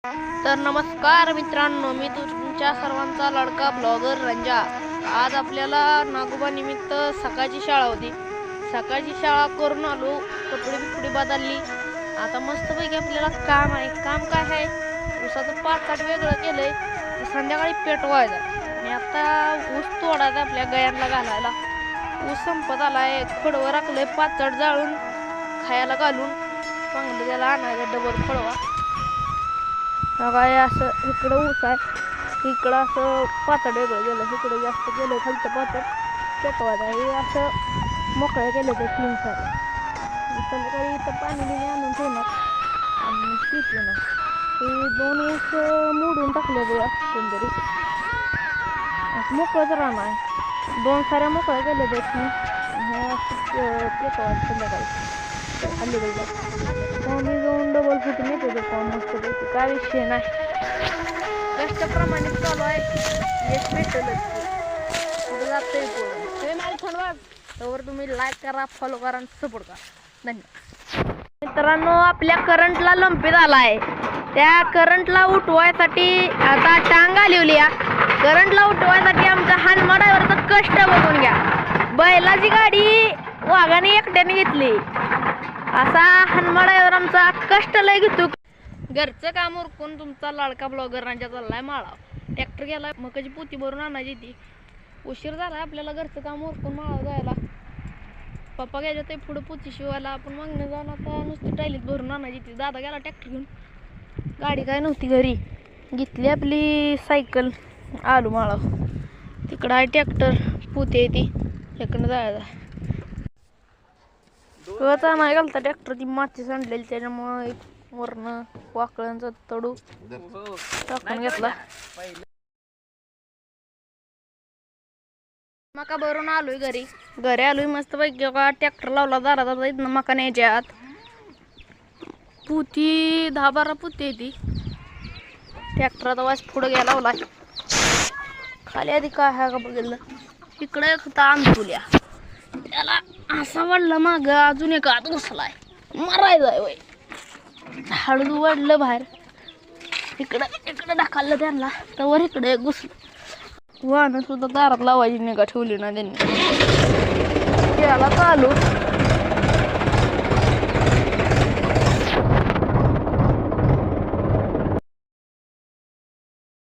तर नमस्कार मित्रांनो, मी तुमच्या सर्वांचा लाडका ब्लॉगर रंजा। आज आपल्याला नागोबा निमित्त सकाळची शाळा होती। सकाळची शाळा करून आलो, कपडे बदलली। आता मस्तपैकी आपल्याला काम आहे। काम काय आहे? ऊसाचं पाचट वेगळं केलंय, संध्याकाळी पेटवायचं आणि आता ऊस तोडायचा आपल्या गयांना घालायला। ऊस संपत आलाय, खोडवं राखलंय पाचट जाळून खायला घालून चांगलं त्याला आणायचं डबल खोडवा। काय असं इकडं ऊस आहे, इकडं असं पातळ वेगळं गेलं, इकडं जास्त गेलं खालचं पातळ पेटवायचं आहे। असं मोकळं केलं ते 3 सारे संध्याकाळी इथं पाणी बिणी आणून ठेवणार आणि पिकवणार। हे 2 ऊस मोडून टाकले बघा कोणतरी, असं मोकळंच राहणार आहे। 2 साऱ्या मोकळ्या केल्या त्याची हे असं पेटवायचं संध्याकाळी खाली गेलं मी जाऊन डबल फुटून येते ते काम मस्तपैकी, काय विषय नाही। कष्टप्रमाणे चालू आहे, यश भेटलंच पुढे जातंय पुढे। मॅरेथॉन वाज तर तुम्ही लाईक करा, फॉलो करा आणि सपोर्ट करा। धन्यवाद मित्रांनो। आपल्या करंटला लंपी झालाय, त्या करंटला उठवायसाठी आता टांग आलेली आहे। करंटला उठवायसाठी आमच्या हनुमा ड्रायव्हरचं कष्ट बघून घ्या। बैलाची गाडी वाघाने एकट्याने घेतली, असा हनुमा ड्रायव्हर आमचा कष्ट लय घेतो। घरचं काम उरकून तुमचा लाडका ब्लॉगर रांजा चाललाय माळा। ट्रॅक्टर गेला, मकाची पोती भरून आणायची ती, उशीर झाला आपल्याला घरचं काम उरकून माळा जायला। पप्पा घ्यायचं ते पुढं पोती शिवायला, आपण मागणं जाऊन आता नुसती टायलीत भरून आणायची ती। दादा गेला ट्रॅक्टर घेऊन, गाडी काय नव्हती घरी, घेतली आपली सायकल आलू माळा। तिकडं आहे ट्रॅक्टर, पोती आहे ती, इकडनं जायचं नाही घालता ट्रॅक्टर ती माती सांडलेली, त्याच्यामुळे वरनं वाकळांचा तडू टाकून घेतला। मका भरून आलोय घरी आलोय मस्त पैकी का ट्रॅक्टर लावला दारात। इथनं मका न्यायच्या आत पुती 10-12 पुती आहे ती ट्रॅक्टरात वास पुढं घ्यायला लावलाय। खाली आधी काय आहे का बघितलं, इकडे एक होता आंतुल्या, त्याला असा वाढला माग, अजून एक आत घुसलाय, मरायचं आहे वय। हळू वाढलं बाहेर, इकडं ढकललं त्यांना, तर इकडे घुसलं। वाहनं सुद्धा दारात लावायची निगा ठेवली ना त्यांनी, त्याला चालू